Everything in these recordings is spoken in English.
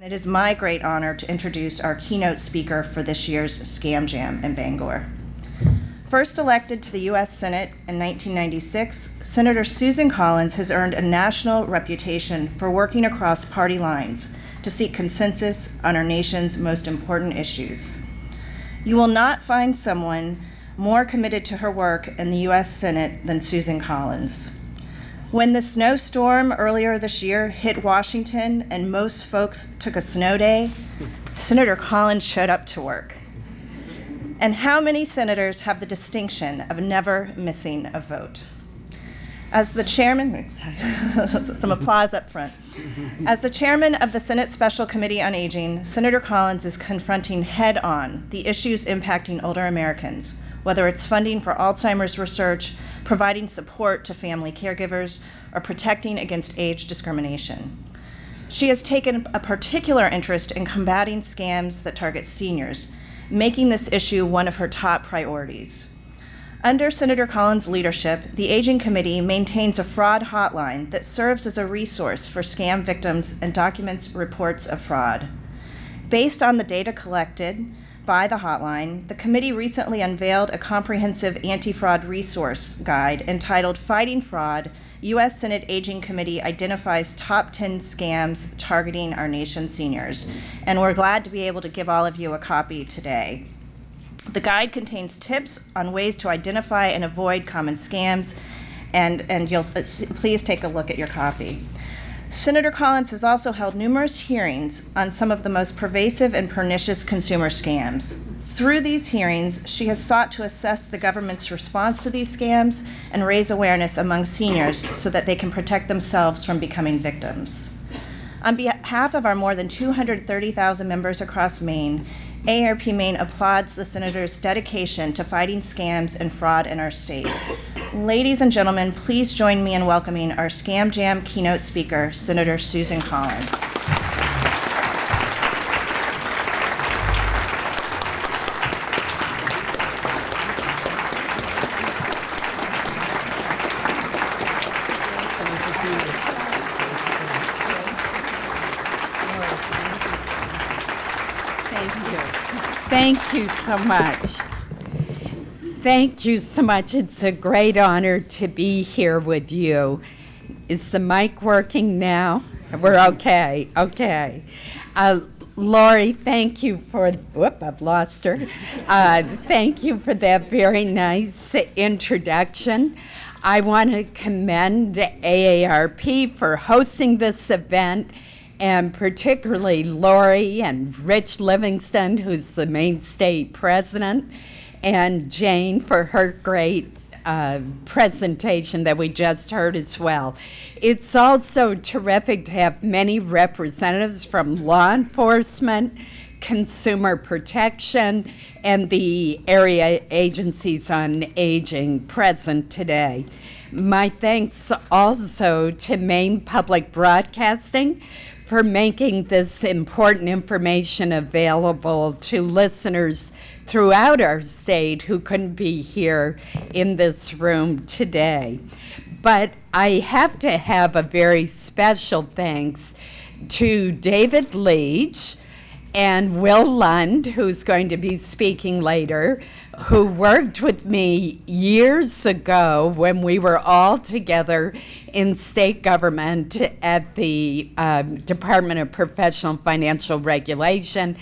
It is my great honor to introduce our keynote speaker for this year's Scam Jam in Bangor. First elected to the U.S. Senate in 1996, Senator Susan Collins has earned a national reputation for working across party lines to seek consensus on our nation's most important issues. You will not find someone more committed to her work in the U.S. Senate than Susan Collins. When the snowstorm earlier this year hit Washington and most folks took a snow day, Senator Collins showed up to work. And how many senators have the distinction of never missing a vote? As the chairman, some applause up front. As the chairman of the Senate Special Committee on Aging, Senator Collins is confronting head-on the issues impacting older Americans, whether it's funding for Alzheimer's research, providing support to family caregivers, or protecting against age discrimination. She has taken a particular interest in combating scams that target seniors, making this issue one of her top priorities. Under Senator Collins' leadership, the Aging Committee maintains a fraud hotline that serves as a resource for scam victims and documents reports of fraud. Based on the data collected by the hotline, the committee recently unveiled a comprehensive anti-fraud resource guide entitled Fighting Fraud, U.S. Senate Aging Committee Identifies Top 10 Scams Targeting Our Nation's Seniors. And we're glad to be able to give all of you a copy today. The guide contains tips on ways to identify and avoid common scams, and you'll please take a look at your copy. Senator Collins has also held numerous hearings on some of the most pervasive and pernicious consumer scams. Through these hearings, she has sought to assess the government's response to these scams and raise awareness among seniors so that they can protect themselves from becoming victims. On behalf of our more than 230,000 members across Maine, AARP Maine applauds the Senator's dedication to fighting scams and fraud in our state. Ladies and gentlemen, please join me in welcoming our Scam Jam keynote speaker, Senator Susan Collins. Thank you so much. Thank you so much. It's a great honor to be here with you. Is the mic working now? We're okay. Okay. Lori, thank you for, I've lost her. Thank you for that very nice introduction. I want to commend AARP for hosting this event, and particularly Lori and Rich Livingston, who's the Maine State President, and Jane for her great presentation that we just heard as well. It's also terrific to have many representatives from law enforcement, consumer protection, and the area agencies on aging present today. My thanks also to Maine Public Broadcasting for making this important information available to listeners throughout our state who couldn't be here in this room today. But I have to have a very special thanks to David Leach and Will Lund, who's going to be speaking later, who worked with me years ago when we were all together in state government at the Department of Professional Financial Regulation.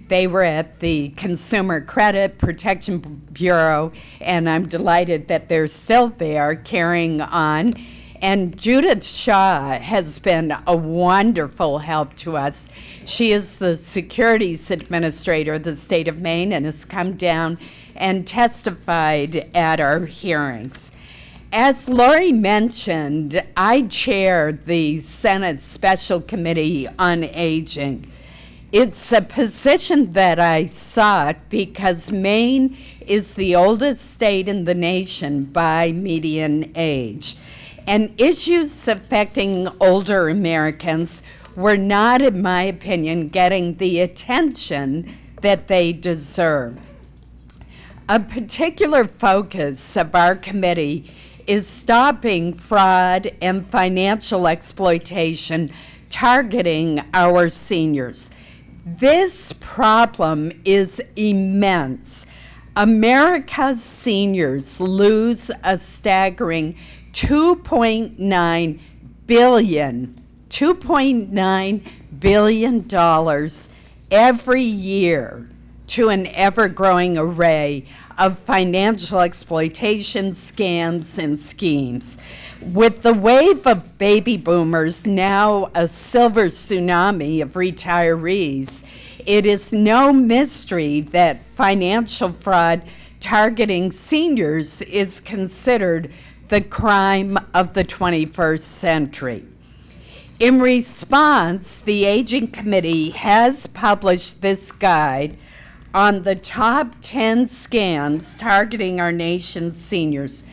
They were at the Consumer Credit Protection Bureau, and I'm delighted that they're still there carrying on. And Judith Shaw has been a wonderful help to us. She is the Securities Administrator of the state of Maine and has come down and testified at our hearings. As Lori mentioned, I chair the Senate Special Committee on Aging. It's a position that I sought because Maine is the oldest state in the nation by median age. And issues affecting older Americans were not, in my opinion, getting the attention that they deserve. A particular focus of our committee is stopping fraud and financial exploitation targeting our seniors. This problem is immense. America's seniors lose a staggering $2.9 billion every year to an ever-growing array of financial exploitation scams and schemes. With the wave of baby boomers now a silver tsunami of retirees, it is no mystery that financial fraud targeting seniors is considered the crime of the 21st century. In response, the Aging Committee has published this guide on the top 10 scams targeting our nation's seniors.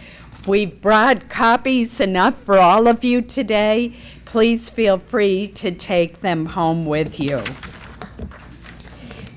We've brought copies enough for all of you today. Please feel free to take them home with you.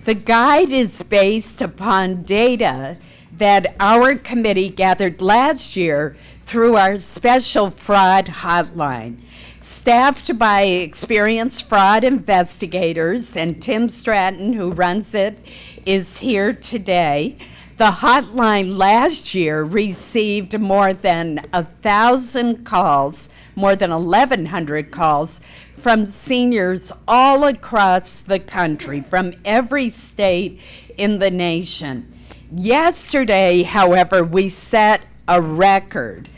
The guide is based upon data that our committee gathered last year through our special fraud hotline. Staffed by experienced fraud investigators, and Tim Stratton, who runs it, is here today. The hotline last year received more than 1,000 calls, more than 1,100 calls from seniors all across the country, from every state in the nation. Yesterday, however, we set a record.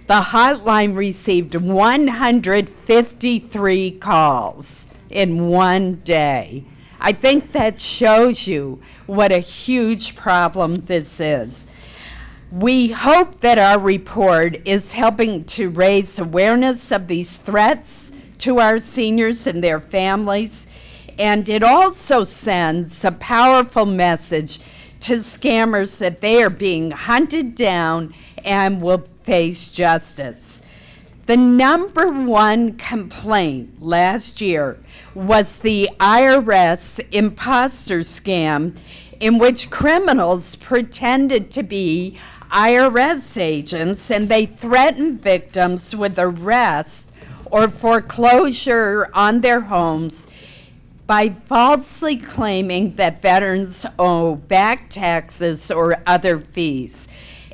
The hotline received 153 calls in one day. I think that shows you what a huge problem this is. We hope that our report is helping to raise awareness of these threats to our seniors and their families, and it also sends a powerful message to scammers that they are being hunted down and will face justice. The number one complaint last year was the IRS imposter scam, in which criminals pretended to be IRS agents and they threatened victims with arrest or foreclosure on their homes by falsely claiming that veterans owe back taxes or other fees.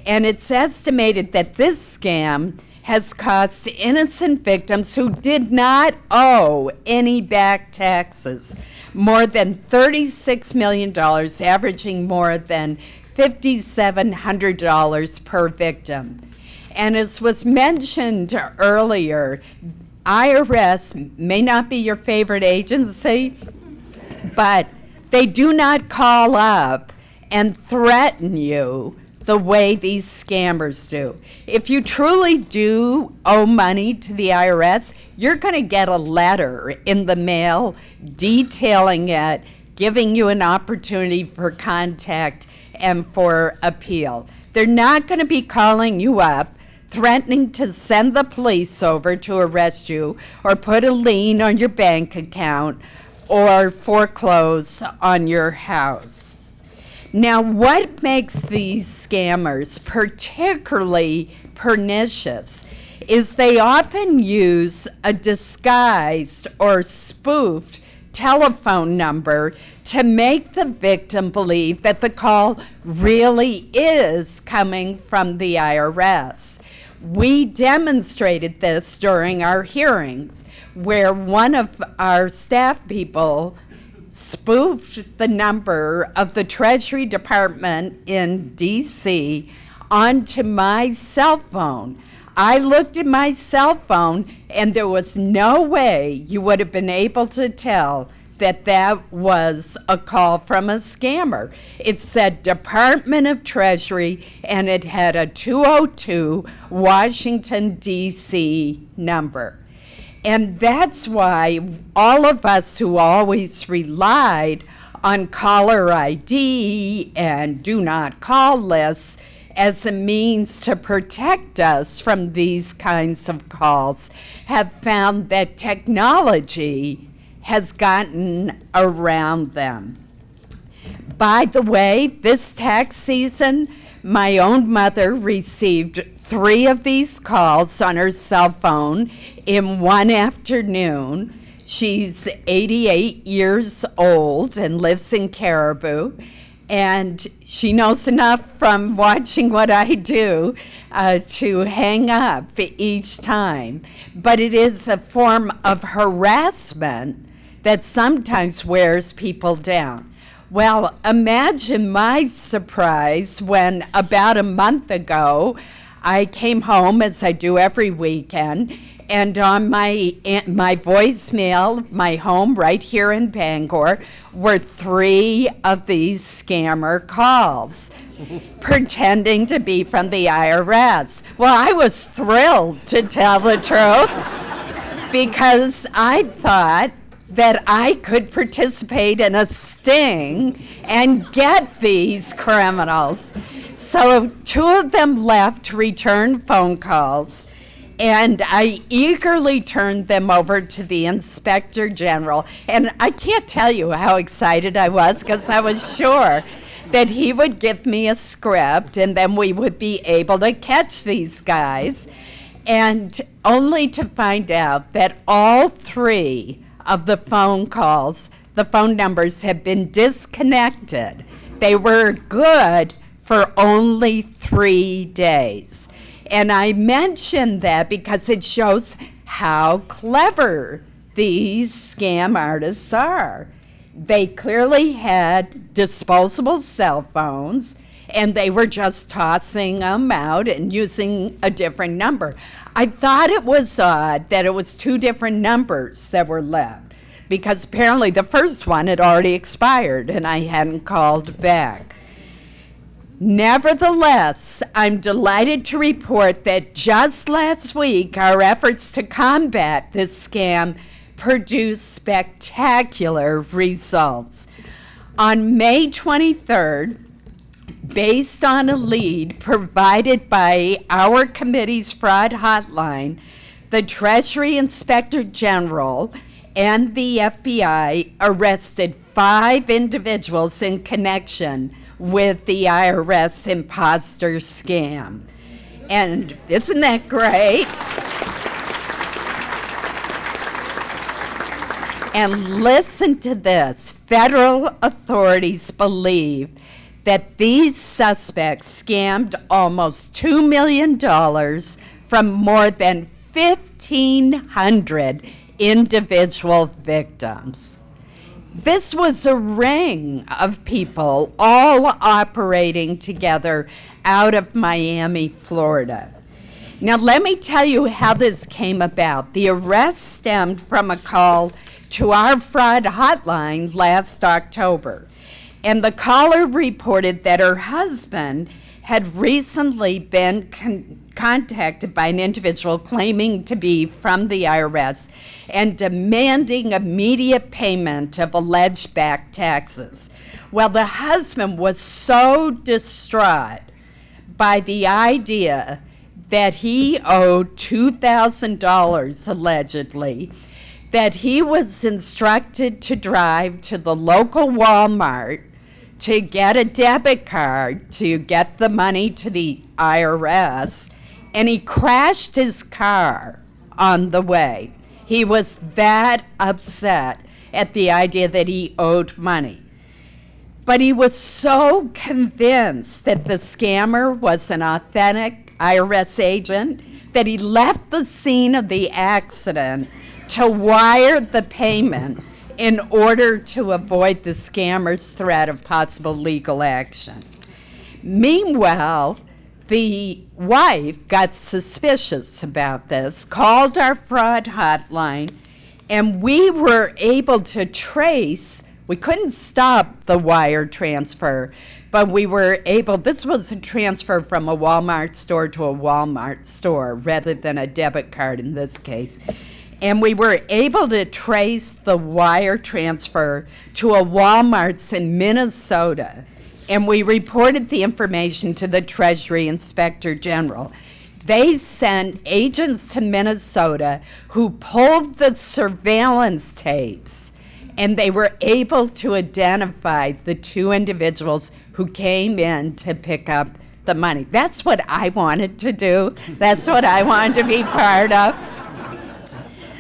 And it's estimated that this scam has cost innocent victims who did not owe any back taxes more than $36 million, averaging more than $5,700 per victim. And as was mentioned earlier, IRS may not be your favorite agency, but they do not call up and threaten you the way these scammers do. If you truly do owe money to the IRS, you're going to get a letter in the mail detailing it, giving you an opportunity for contact and for appeal. They're not going to be calling you up, threatening to send the police over to arrest you or put a lien on your bank account or foreclose on your house. Now, what makes these scammers particularly pernicious is they often use a disguised or spoofed telephone number to make the victim believe that the call really is coming from the IRS. We demonstrated this during our hearings, where one of our staff people spoofed the number of the Treasury Department in D.C. onto my cell phone. I looked at my cell phone, and there was no way you would have been able to tell that that was a call from a scammer. It said Department of Treasury, and it had a 202 Washington, D.C. number. And that's why all of us who always relied on caller ID and do not call lists as a means to protect us from these kinds of calls have found that technology has gotten around them. By the way, this tax season, my own mother received 3 of these calls on her cell phone in one afternoon. She's 88 years old and lives in Caribou. And she knows enough from watching what I do to hang up each time. But it is a form of harassment that sometimes wears people down. Well, imagine my surprise when about a month ago, I came home, as I do every weekend, and on my voicemail, my home right here in Bangor, were 3 of these scammer calls, pretending to be from the IRS. Well, I was thrilled, to tell the truth, because I thought that I could participate in a sting and get these criminals. So 2 of them left to return phone calls, and I eagerly turned them over to the Inspector General. And I can't tell you how excited I was, because I was sure that he would give me a script and then we would be able to catch these guys. And only to find out that all 3 of the phone calls, the phone numbers have been disconnected. They were good for only 3 days. And I mention that because it shows how clever these scam artists are. They clearly had disposable cell phones, and they were just tossing them out and using a different number. I thought it was odd that it was 2 different numbers that were left, because apparently the first one had already expired and I hadn't called back. Nevertheless, I'm delighted to report that just last week, our efforts to combat this scam produced spectacular results. On May 23rd, based on a lead provided by our committee's fraud hotline, the Treasury Inspector General and the FBI arrested 5 individuals in connection with the IRS imposter scam. And isn't that great? And listen to this. Federal authorities believe that these suspects scammed almost $2 million from more than 1,500 individual victims. This was a ring of people all operating together out of Miami, Florida. Now, let me tell you how this came about. The arrest stemmed from a call to our fraud hotline last October. And the caller reported that her husband had recently been contacted by an individual claiming to be from the IRS and demanding immediate payment of alleged back taxes. Well, the husband was so distraught by the idea that he owed $2,000 allegedly that he was instructed to drive to the local Walmart to get a debit card to get the money to the IRS, and he crashed his car on the way. He was that upset at the idea that he owed money. But he was so convinced that the scammer was an authentic IRS agent that he left the scene of the accident to wire the payment in order to avoid the scammer's threat of possible legal action. Meanwhile, the wife got suspicious about this, called our fraud hotline, and we were able to trace. We couldn't stop the wire transfer, but we were able, this was a transfer from a Walmart store to a Walmart store rather than a debit card in this case. And we were able to trace the wire transfer to a Walmart's in Minnesota. And we reported the information to the Treasury Inspector General. They sent agents to Minnesota who pulled the surveillance tapes, and they were able to identify the 2 individuals who came in to pick up the money. That's what I wanted to do. That's what I wanted to be part of.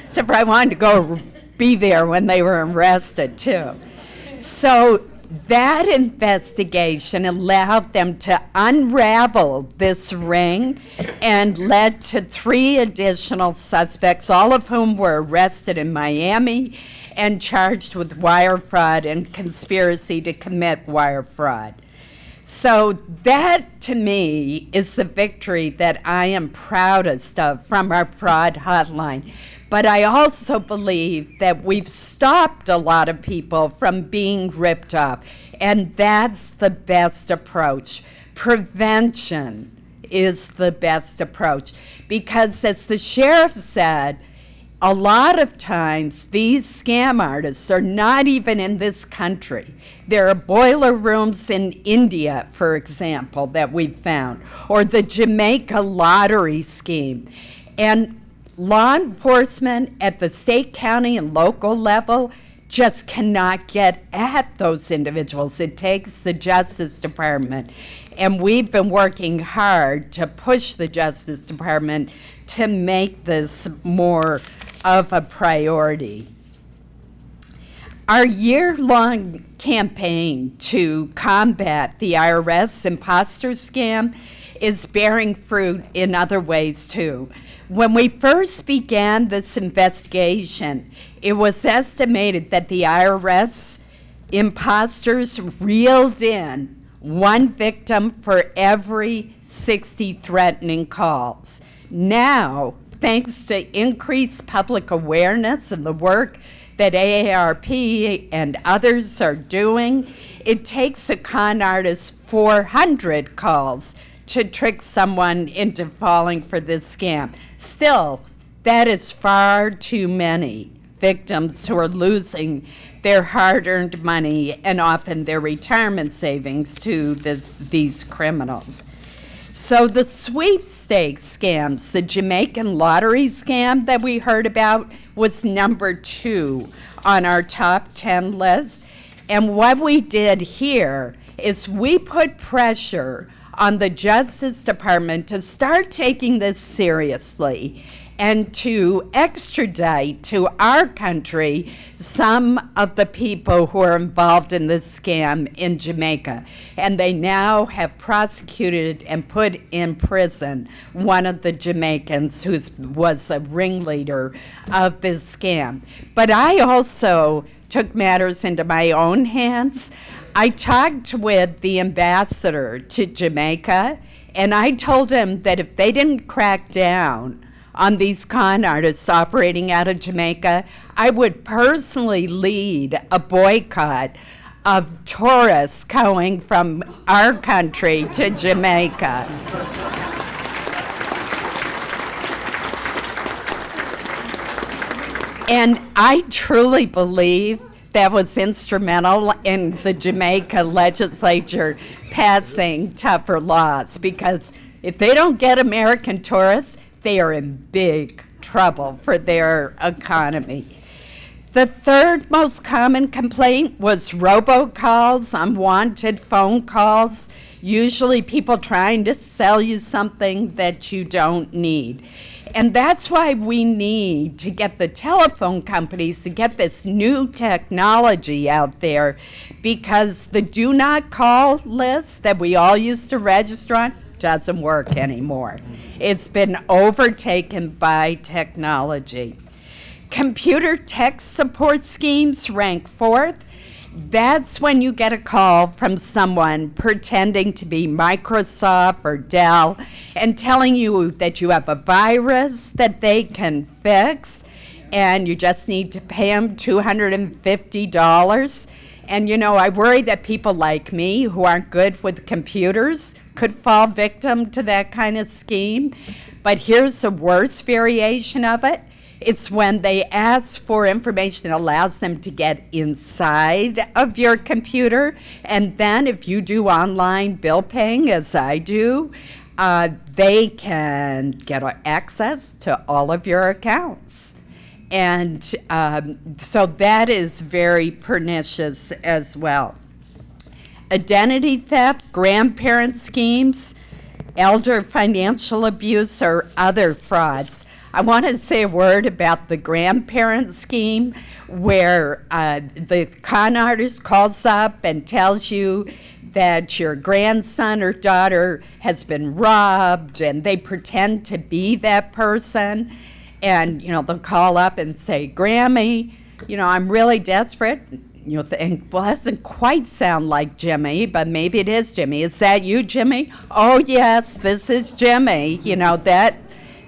Except for I wanted to go be there when they were arrested, too. So that investigation allowed them to unravel this ring and led to 3 additional suspects, all of whom were arrested in Miami and charged with wire fraud and conspiracy to commit wire fraud. So that, to me, is the victory that I am proudest of from our fraud hotline. But I also believe that we've stopped a lot of people from being ripped off, and that's the best approach. Prevention is the best approach because, as the sheriff said, a lot of times these scam artists are not even in this country. There are boiler rooms in India, for example, that we've found, or the Jamaica lottery scheme. And law enforcement at the state, county, and local level just cannot get at those individuals. It takes the Justice Department. And we've been working hard to push the Justice Department to make this more of a priority. Our year-long campaign to combat the IRS imposter scam is bearing fruit in other ways too. When we first began this investigation, it was estimated that the IRS imposters reeled in 1 victim for every 60 threatening calls. Now, thanks to increased public awareness and the work that AARP and others are doing, it takes a con artist 400 calls to trick someone into falling for this scam. Still, that is far too many victims who are losing their hard-earned money and often their retirement savings to these criminals. So the sweepstakes scams, the Jamaican lottery scam that we heard about, was number 2 on our top 10 list. And what we did here is we put pressure on the Justice Department to start taking this seriously and to extradite to our country some of the people who are involved in this scam in Jamaica. And they now have prosecuted and put in prison one of the Jamaicans who was a ringleader of this scam. But I also took matters into my own hands. I talked with the ambassador to Jamaica, and I told him that if they didn't crack down on these con artists operating out of Jamaica, I would personally lead a boycott of tourists going from our country to Jamaica. And I truly believe that was instrumental in the Jamaica legislature passing tougher laws, because if they don't get American tourists, they are in big trouble for their economy. The third most common complaint was robocalls, unwanted phone calls, usually people trying to sell you something that you don't need. And that's why we need to get the telephone companies to get this new technology out there, because the do not call list that we all used to register on doesn't work anymore. It's been overtaken by technology. Computer tech support schemes rank 4th. That's when you get a call from someone pretending to be Microsoft or Dell and telling you that you have a virus that they can fix, and you just need to pay them $250. And I worry that people like me who aren't good with computers could fall victim to that kind of scheme. But here's a worse variation of it. It's when they ask for information that allows them to get inside of your computer. And then if you do online bill paying, as I do, they can get access to all of your accounts. And so that is very pernicious as well. Identity theft, grandparent schemes, elder financial abuse, or other frauds. I want to say a word about the grandparent scheme, where the con artist calls up and tells you that your grandson or daughter has been robbed, and they pretend to be that person. And, they'll call up and say, Grammy, I'm really desperate. You'll think, well, that doesn't quite sound like Jimmy, but maybe it is Jimmy. Is that you, Jimmy? Oh, yes, this is Jimmy.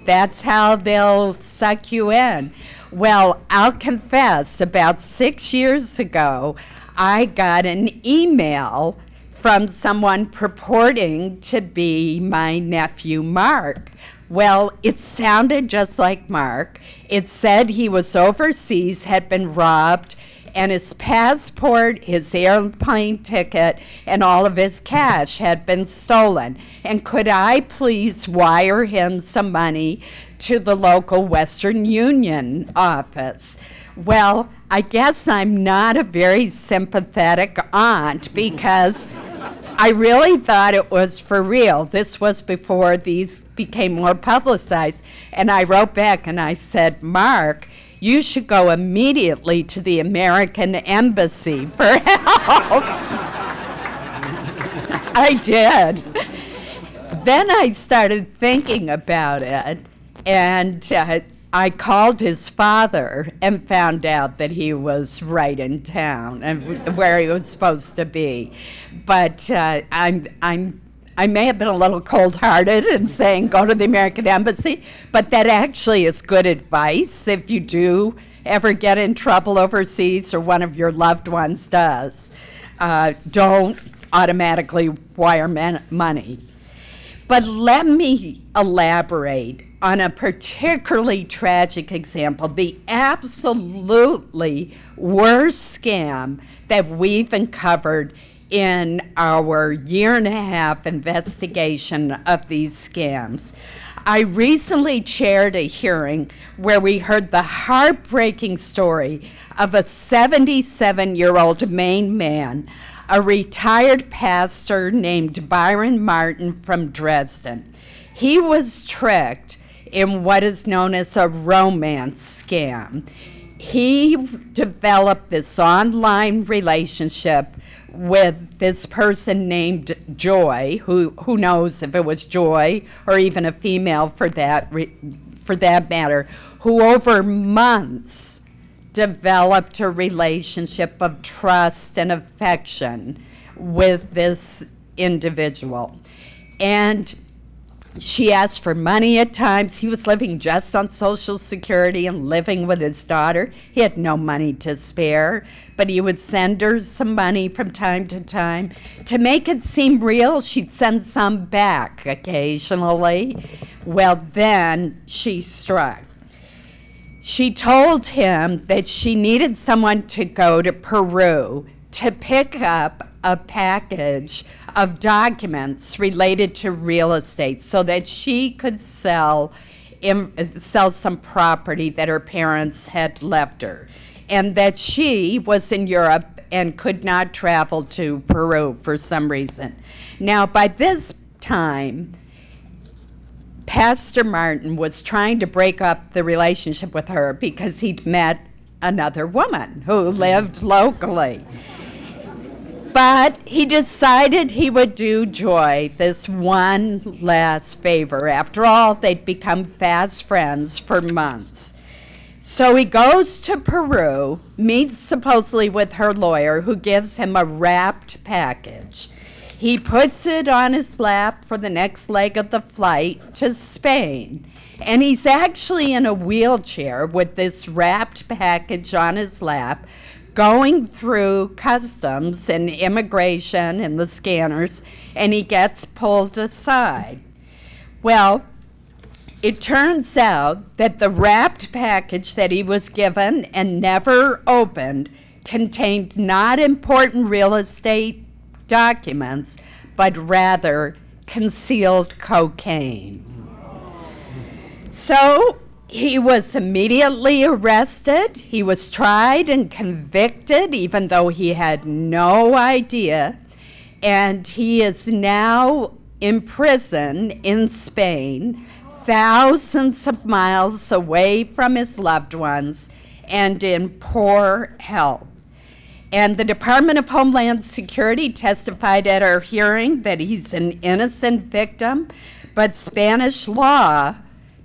That's how they'll suck you in. Well, I'll confess, about 6 years ago, I got an email from someone purporting to be my nephew, Mark. Well, it sounded just like Mark. It said he was overseas, had been robbed, and his passport, his airplane ticket, and all of his cash had been stolen. And could I please wire him some money to the local Western Union office? Well, I guess I'm not a very sympathetic aunt, because I really thought it was for real. This was before these became more publicized. And I wrote back and I said, Mark, you should go immediately to the American Embassy for help. I did. Then I started thinking about it, and I called his father and found out that he was right in town and where he was supposed to be. But I may have been a little cold-hearted in saying go to the American Embassy, but that actually is good advice if you do ever get in trouble overseas or one of your loved ones does. Don't automatically wire money. But let me elaborate on a particularly tragic example, the absolutely worst scam that we've uncovered in our 1.5-year investigation of these scams. I recently chaired a hearing where we heard the heartbreaking story of a 77-year-old Maine man, a retired pastor named Byron Martin from Dresden. He was tricked in what is known as a romance scam. He developed this online relationship with this person named Joy, who knows if it was Joy or even a female for that matter, who over months developed a relationship of trust and affection with this individual. And she asked for money at times. He was living just on Social Security and living with his daughter. He had no money to spare, but he would send her some money from time to time. To make it seem real, she'd send some back occasionally. Well, then she struck. She told him that she needed someone to go to Peru to pick up a package of documents related to real estate so that she could sell some property that her parents had left her, and that she was in Europe and could not travel to Peru for some reason. Now, by this time, Pastor Martin was trying to break up the relationship with her because he'd met another woman who lived locally. But he decided he would do Joy this one last favor. After all, they'd become fast friends for months. So he goes to Peru, meets supposedly with her lawyer, who gives him a wrapped package. He puts it on his lap for the next leg of the flight to Spain. And he's actually in a wheelchair with this wrapped package on his lap, going through customs and immigration and the scanners, and he gets pulled aside. Well, it turns out that the wrapped package that he was given and never opened contained not important real estate documents, but rather concealed cocaine. So he was immediately arrested. He was tried and convicted, even though he had no idea. And he is now in prison in Spain, thousands of miles away from his loved ones and in poor health. And the Department of Homeland Security testified at our hearing that he's an innocent victim, but Spanish law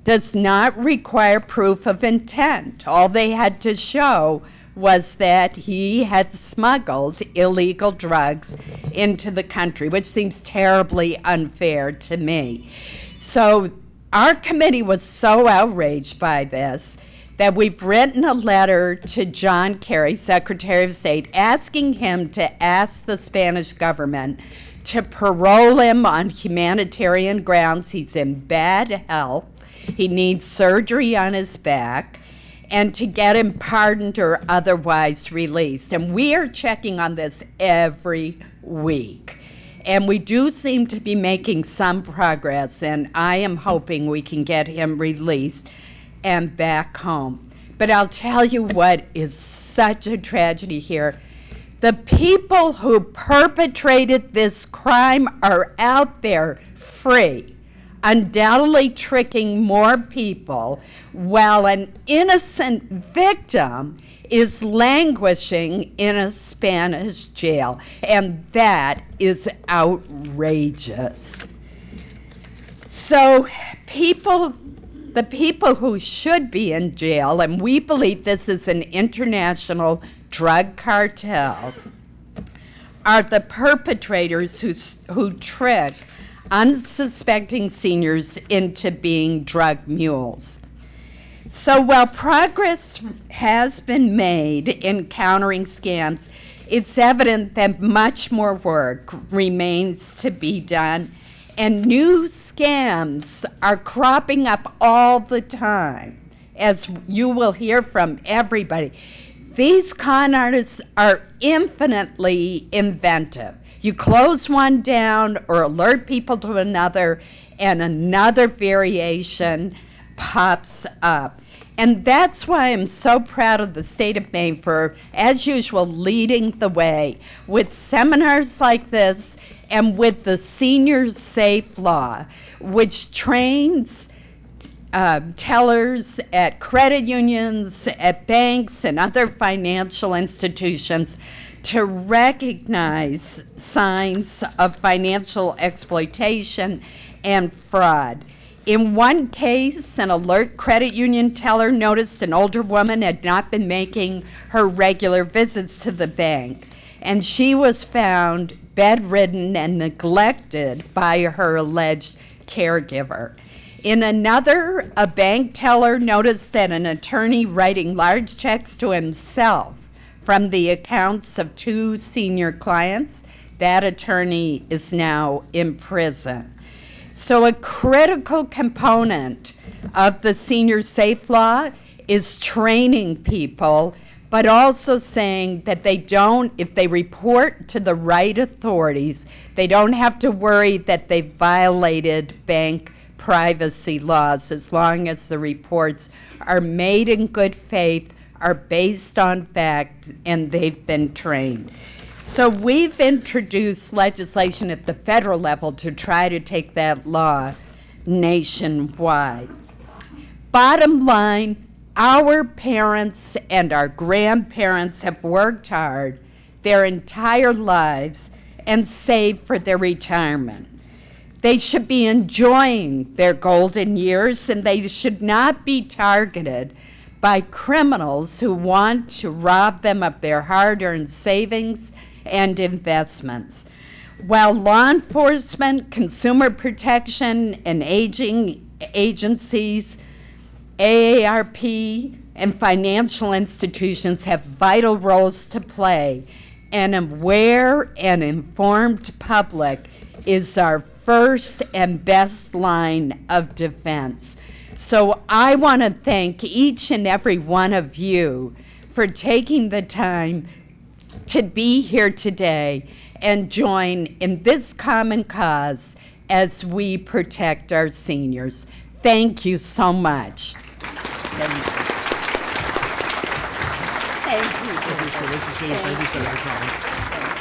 does not require proof of intent. All they had to show was that he had smuggled illegal drugs into the country, which seems terribly unfair to me. So our committee was so outraged by this that we've written a letter to John Kerry, Secretary of State, asking him to ask the Spanish government to parole him on humanitarian grounds. He's in bad health. He needs surgery on his back, and to get him pardoned or otherwise released. And we are checking on this every week. And we do seem to be making some progress, and I am hoping we can get him released and back home. But I'll tell you what is such a tragedy here. The people who perpetrated this crime are out there free, undoubtedly tricking more people, while an innocent victim is languishing in a Spanish jail. And that is outrageous. So the people who should be in jail, and we believe this is an international drug cartel, are the perpetrators who trick unsuspecting seniors into being drug mules. So while progress has been made in countering scams, it's evident that much more work remains to be done, and new scams are cropping up all the time, as you will hear from everybody. These con artists are infinitely inventive. You close one down or alert people to another, and another variation pops up. And that's why I'm so proud of the state of Maine for, as usual, leading the way with seminars like this and with the Seniors Safe Law, which trains tellers at credit unions, at banks, and other financial institutions to recognize signs of financial exploitation and fraud. In one case, an alert credit union teller noticed an older woman had not been making her regular visits to the bank, and she was found bedridden and neglected by her alleged caregiver. In another, a bank teller noticed that an attorney writing large checks to himself from the accounts of two senior clients. That attorney is now in prison. So a critical component of the Senior Safe Law is training people, but also saying that they don't, if they report to the right authorities, they don't have to worry that they violated bank privacy laws as long as the reports are made in good faith, are based on fact, and they've been trained. So we've introduced legislation at the federal level to try to take that law nationwide. Bottom line, our parents and our grandparents have worked hard their entire lives and saved for their retirement. They should be enjoying their golden years, and they should not be targeted by criminals who want to rob them of their hard-earned savings and investments. While law enforcement, consumer protection, and aging agencies, AARP, and financial institutions have vital roles to play, an aware and informed public is our first and best line of defense. So I want to thank each and every one of you for taking the time to be here today and join in this common cause as we protect our seniors. Thank you so much. Thank you. Thank you, Senator Collins.